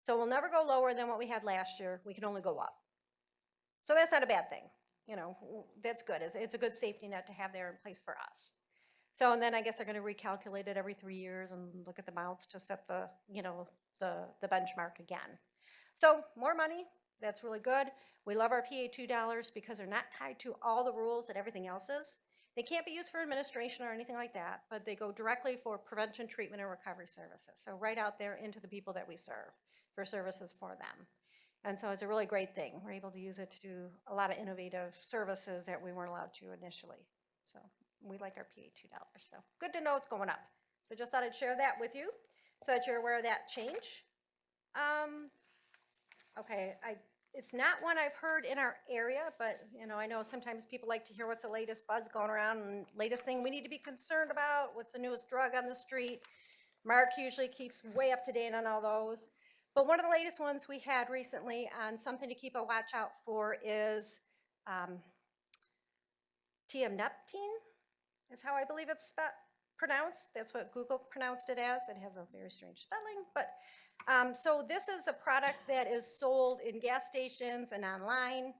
So we'll never go lower than what we had last year. We can only go up. So that's not a bad thing. You know, that's good. It's a good safety net to have there in place for us. So, and then I guess they're going to recalculate it every 3 years and look at the amounts to set the, you know, the benchmark again. So more money, that's really good. We love our PA2 dollars because they're not tied to all the rules that everything else is. They can't be used for administration or anything like that, but they go directly for prevention, treatment, and recovery services. So right out there into the people that we serve for services for them. And so it's a really great thing. We're able to use it to do a lot of innovative services that we weren't allowed to initially. So we like our PA2 dollars. So good to know it's going up. So just thought I'd share that with you so that you're aware of that change. Okay, it's not one I've heard in our area, but you know, I know sometimes people like to hear what's the latest buzz going around and latest thing we need to be concerned about, what's the newest drug on the street. Mark usually keeps way up to date on all those. But one of the latest ones we had recently on something to keep a watch out for is tiamneptine, is how I believe it's pronounced. That's what Google pronounced it as. It has a very strange spelling, but so this is a product that is sold in gas stations and online.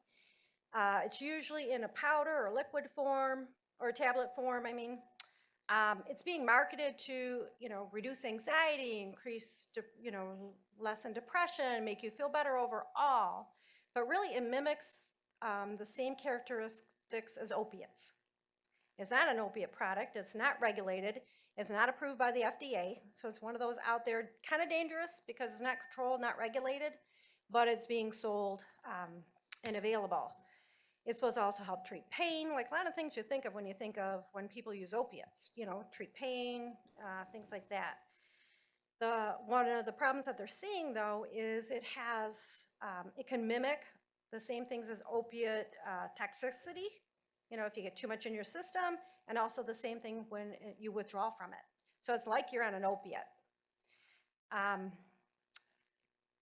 It's usually in a powder or liquid form, or tablet form, I mean. It's being marketed to, you know, reduce anxiety, increase, you know, lessen depression, make you feel better overall. But really it mimics the same characteristics as opiates. It's not an opiate product. It's not regulated. It's not approved by the FDA. So it's one of those out there, kind of dangerous because it's not controlled, not regulated, but it's being sold and available. It's supposed to also help treat pain, like a lot of things you think of when people use opiates, treat pain, things like that. One of the problems that they're seeing though is it can mimic the same things as opiate toxicity, if you get too much in your system, and also the same thing when you withdraw from it. So it's like you're on an opiate.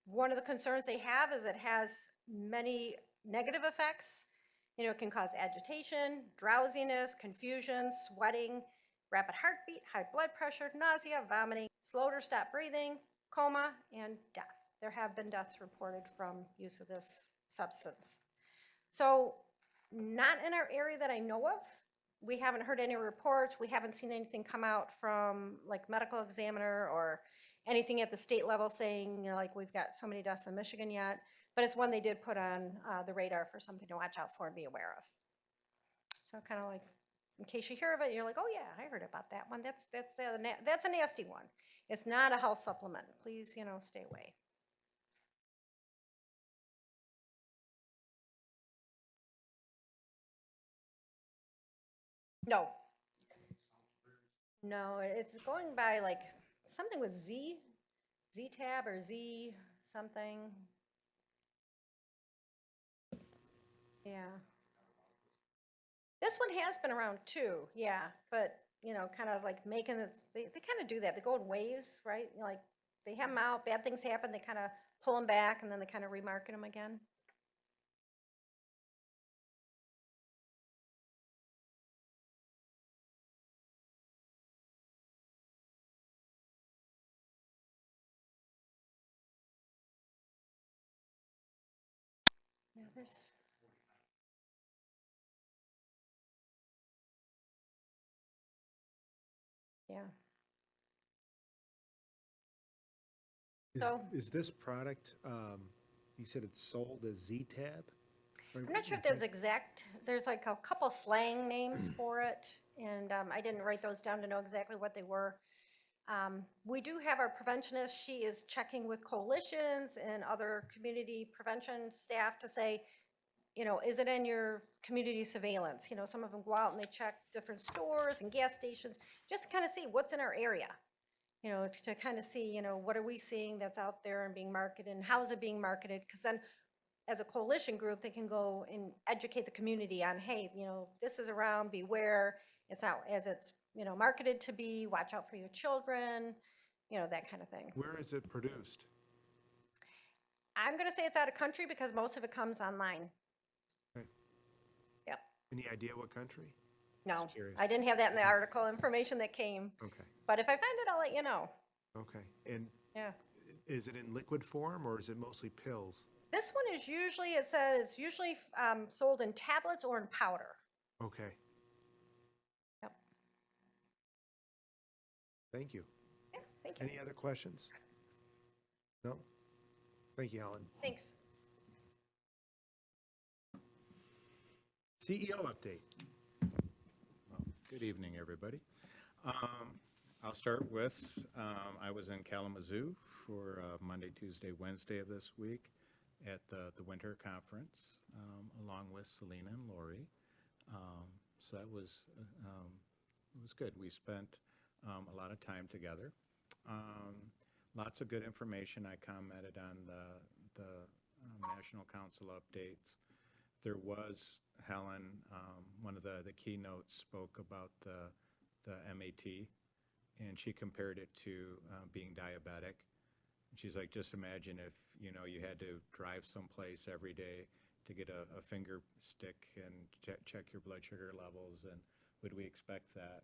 One of the concerns they have is it has many negative effects. It can cause agitation, drowsiness, confusion, sweating, rapid heartbeat, high blood pressure, nausea, vomiting, slow or stop breathing, coma, and death. There have been deaths reported from use of this substance. So not in our area that I know of. We haven't heard any reports. We haven't seen anything come out from like medical examiner or anything at the state level saying, like we've got so many deaths in Michigan yet. But it's one they did put on the radar for something to watch out for and be aware of. So kind of like, in case you hear of it, you're like, oh yeah, I heard about that one. That's a nasty one. It's not a health supplement. Please, stay away. No. No, it's going by like something with Z-tab or Z something. Yeah. This one has been around too, yeah, but, kind of like making it, they kind of do that. They go in waves, right? Like they have them out, bad things happen, they kind of pull them back and then they kind of remarket them again. Yeah, yeah. So- Is this product, you said it's sold as Z-Tab? I'm not sure if there's like a couple slang names for it, and I didn't write those down to know exactly what they were. We do have our preventionist. She is checking with coalitions and other community prevention staff to say, is it in your community surveillance? Some of them go out and they check different stores and gas stations, just to kind of see what's in our area. To kind of see, what are we seeing that's out there and being marketed, and how is it being marketed? Because then as a coalition group, they can go and educate the community on, hey, this is around, beware. It's not as it's, marketed to be, watch out for your children, that kind of thing. Where is it produced? I'm going to say it's out of country because most of it comes online. Okay. Yep. Any idea what country? No, Just curious. I didn't have that in the article information that came. Okay, But if I find it, I'll let you know. okay. And Yeah. is it in liquid form or is it mostly pills? This one is usually, it says it's usually sold in tablets or in powder. Okay, Yep. thank you. Yeah, thank you. Any other questions? No? Thank you, Helen. Thanks. CEO update. Good evening, everybody. I'll start with, I was in Kalamazoo for Monday, Tuesday, Wednesday of this week at the winter conference, along with Selena and Lori. So that was, it was good. We spent a lot of time together. Lots of good information. I commented on the National Council updates. There was, Helen, one of the keynotes spoke about the MAT, and she compared it to being diabetic. And she's like, just imagine if, you had to drive someplace every day to get a finger stick and check your blood sugar levels, and would we expect that?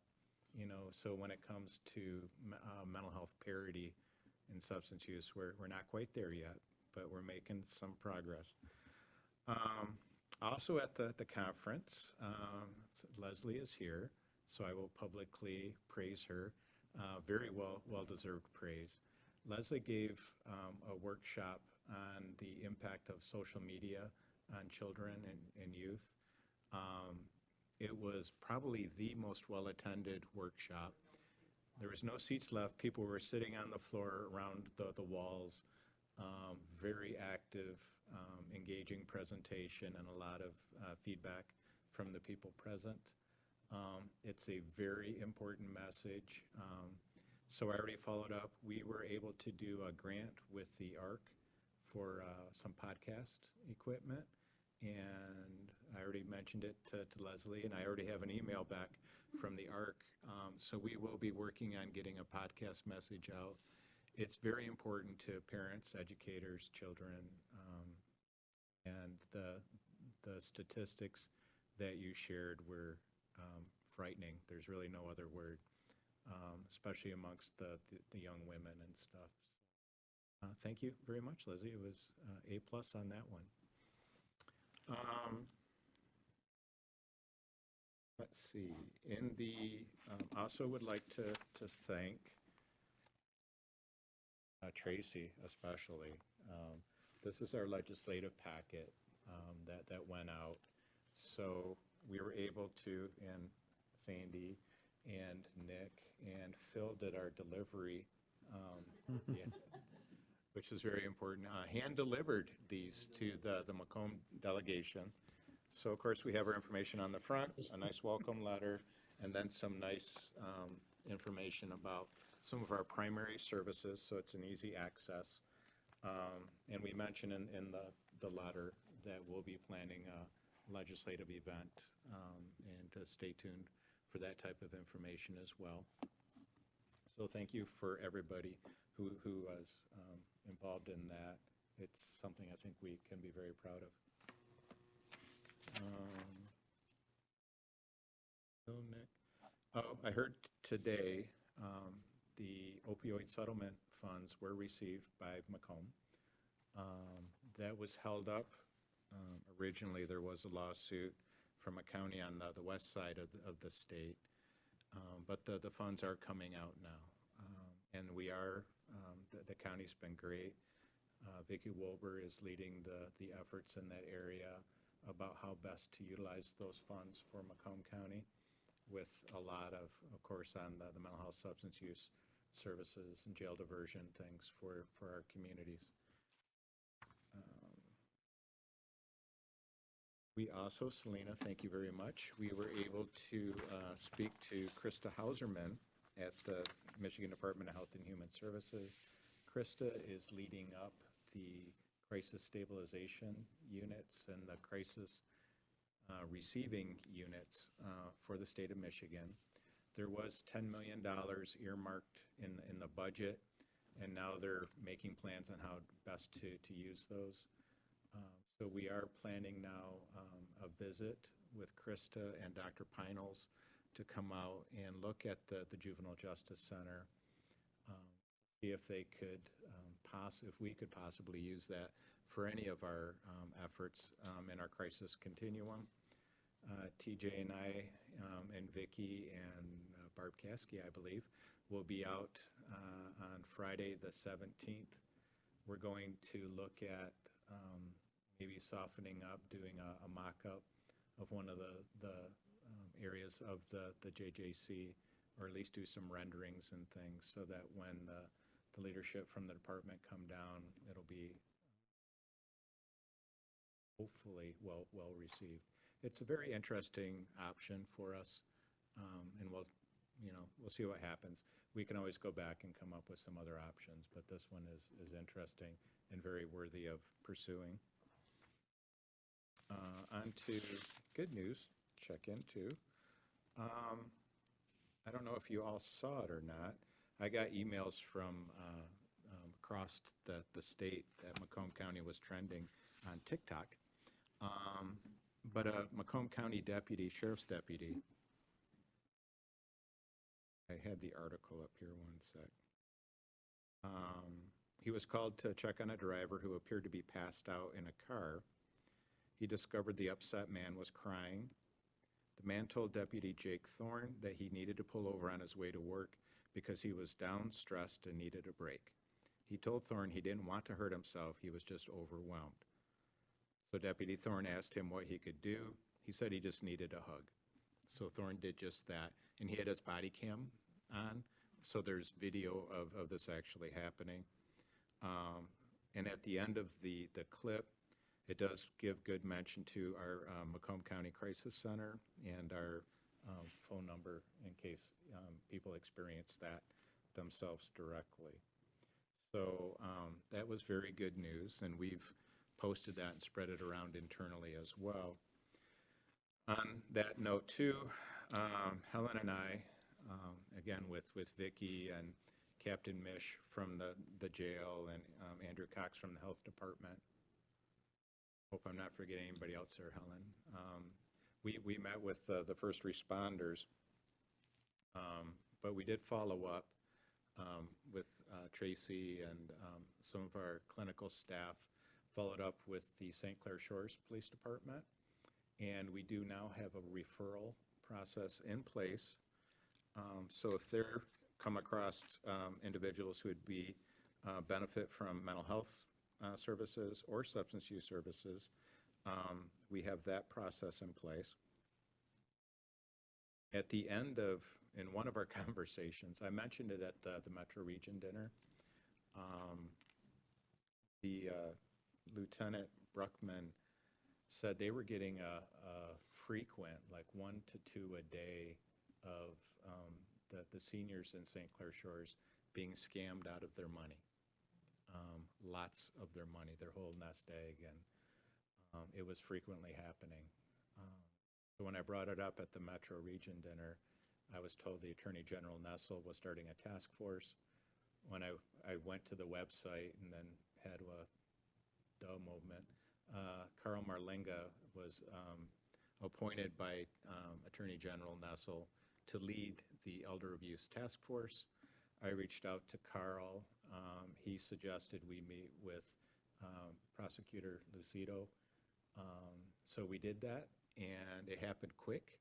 So when it comes to mental health parity in substance use, we're not quite there yet, but we're making some progress. Also at the conference, Leslie is here, so I will publicly praise her. Very well-deserved praise. Leslie gave a workshop on the impact of social media on children and youth. It was probably the most well-attended workshop. There was no seats left. People were sitting on the floor around the walls. very active, engaging presentation and a lot of feedback from the people present. It's a very important message. So I already followed up. We were able to do a grant with the ARC for some podcast equipment. And I already mentioned it to Leslie, and I already have an email back from the ARC. So we will be working on getting a podcast message out. It's very important to parents, educators, children, and the statistics that you shared were frightening. There's really no other word, especially amongst the young women and stuff. Thank you very much, Leslie. It was A+ on that one. Let's see. In the also would like to thank Tracy especially. This is our legislative packet that went out. So we were able to, and Sandy and Nick and Phil did our delivery, yeah, which is very important. Hand delivered these to the Macomb delegation. So of course we have our information on the front, a nice welcome letter, and then some nice information about some of our primary services, so it's an easy access. And we mentioned in the letter that we'll be planning a legislative event, and to stay tuned for that type of information as well. So thank you for everybody who was involved in that. It's something I think we can be very proud of. So Nick, oh, I heard today the opioid settlement funds were received by Macomb. That was held up. Originally, there was a lawsuit from a county on the west side of the state, but the funds are coming out now. And we are, the county's been great. Vicki Wilbur is leading the efforts in that area about how best to utilize those funds for Macomb County, with a lot of course, on the mental health, substance use services and jail diversion things for our communities. We also, Selena, thank you very much. We were able to speak to Krista Hauserman at the Michigan Department of Health and Human Services. Krista is leading up the crisis stabilization units and the crisis receiving units for the state of Michigan. There was $10 million earmarked in the budget, and now they're making plans on how best to use those. So we are planning now a visit with Krista and Dr. Pinels to come out and look at the Juvenile Justice Center, see if they could, if we could possibly use that for any of our efforts in our crisis continuum. TJ and I and Vicki and Barb Caskey, I believe, will be out on Friday the 17th. We're going to look at maybe softening up, doing a mock-up of one of the areas of the JJC, or at least do some renderings and things, so that when the leadership from the department come down, it'll be hopefully well received. It's a very interesting option for us, and we'll see what happens. We can always go back and come up with some other options, but this one is interesting and very worthy of pursuing. On to good news, check into. I don't know if you all saw it or not. I got emails from across the state that Macomb County was trending on TikTok. But a Macomb County deputy, sheriff's deputy, I had the article up here, one sec. He was called to check on a driver who appeared to be passed out in a car. He discovered the upset man was crying. The man told Deputy Jake Thorne that he needed to pull over on his way to work because he was down, stressed, and needed a break. He told Thorne he didn't want to hurt himself, he was just overwhelmed. So Deputy Thorne asked him what he could do. He said he just needed a hug. So Thorne did just that, and he had his body cam on, so there's video of this actually happening. And at the end of the clip, it does give good mention to our Macomb County Crisis Center and our phone number in case people experience that themselves directly. So that was very good news, and we've posted that and spread it around internally as well. On that note too, Helen and I, again with Vicki and Captain Mish from the jail and Andrew Cox from the health department. Hope I'm not forgetting anybody else there, Helen. We met with the first responders, but we did follow up with Tracy and some of our clinical staff, followed up with the St. Clair Shores Police Department, and we do now have a referral process in place. So if they're come across individuals who would be benefit from mental health services or substance use services, we have that process in place. At the end of, in one of our conversations, I mentioned it at the Metro Region dinner, the Lieutenant Bruckman said they were getting a frequent, like 1 to 2 a day of the seniors in St. Clair Shores being scammed out of their money. Lots of their money, their whole nest egg, and it was frequently happening. So when I brought it up at the Metro Region dinner, I was told the Attorney General Nessel was starting a task force. When I went to the website and then had a duh moment, Carl Marlinga was appointed by Attorney General Nessel to lead the Elder Abuse Task Force. I reached out to Carl. He suggested we meet with Prosecutor Lucido. So we did that, and it happened quick.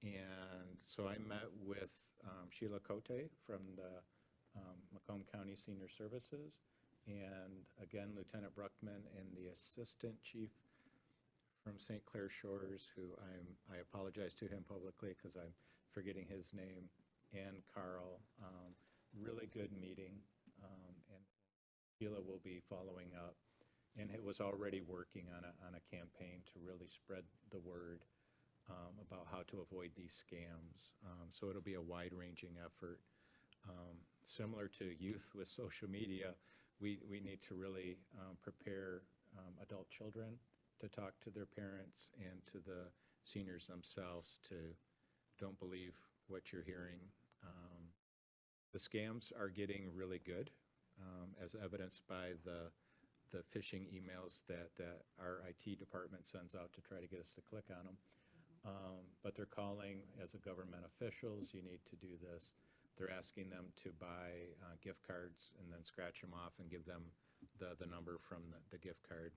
And so I met with Sheila Cote from the Macomb County Senior Services, and again, Lieutenant Bruckman and the Assistant Chief from St. Clair Shores, who I apologize to him publicly because I'm forgetting his name, and Carl. Really good meeting, and Sheila will be following up, and it was already working on a campaign to really spread the word about how to avoid these scams. So it'll be a wide-ranging effort. Similar to youth with social media, we need to really prepare adult children to talk to their parents and to the seniors themselves to don't believe what you're hearing. The scams are getting really good, as evidenced by the phishing emails that our IT department sends out to try to get us to click on them. But they're calling as a government officials, you need to do this. They're asking them to buy gift cards and then scratch them off and give them the number from the gift card.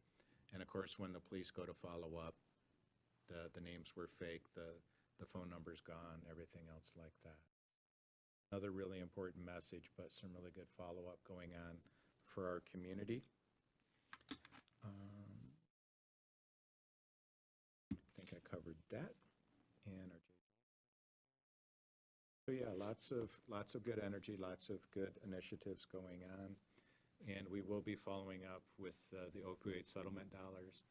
And of course, when the police go to follow up, the names were fake, the phone number's gone, everything else like that. Another really important message, but some really good follow-up going on for our community. I think I covered that. And so yeah, lots of good energy, lots of good initiatives going on, and we will be following up with the opioid settlement dollars.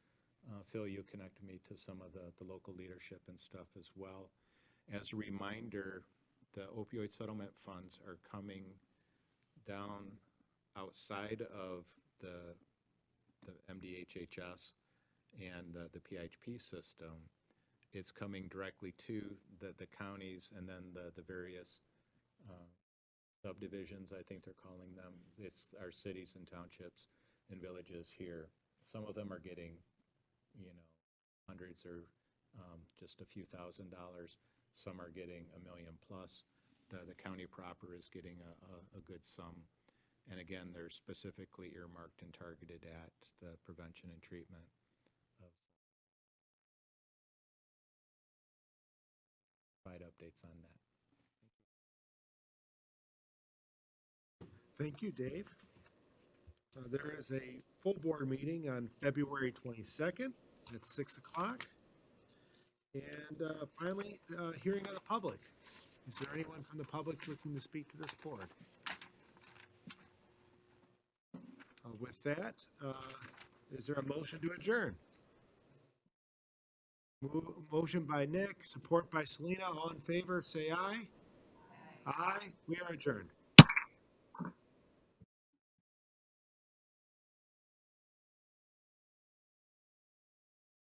Phil, you connected me to some of the local leadership and stuff as well. As a reminder, the opioid settlement funds are coming down outside of the MDHHS and the PHP system. It's coming directly to the counties and then the various subdivisions, I think they're calling them. It's our cities and townships and villages here. Some of them are getting, hundreds or just a few $1,000s. Some are getting $1 million plus. The county proper is getting a good sum. And again, they're specifically earmarked and targeted at the prevention and treatment of. Provide updates on that. Thank you, Dave. There is a full board meeting on February 22nd at 6 o'clock. And finally, hearing of the public. Is there anyone from the public looking to speak to this board? With with that, is there a motion to adjourn? Motion by Nick, support by Selena. All in favor, say aye. Aye. We are adjourned.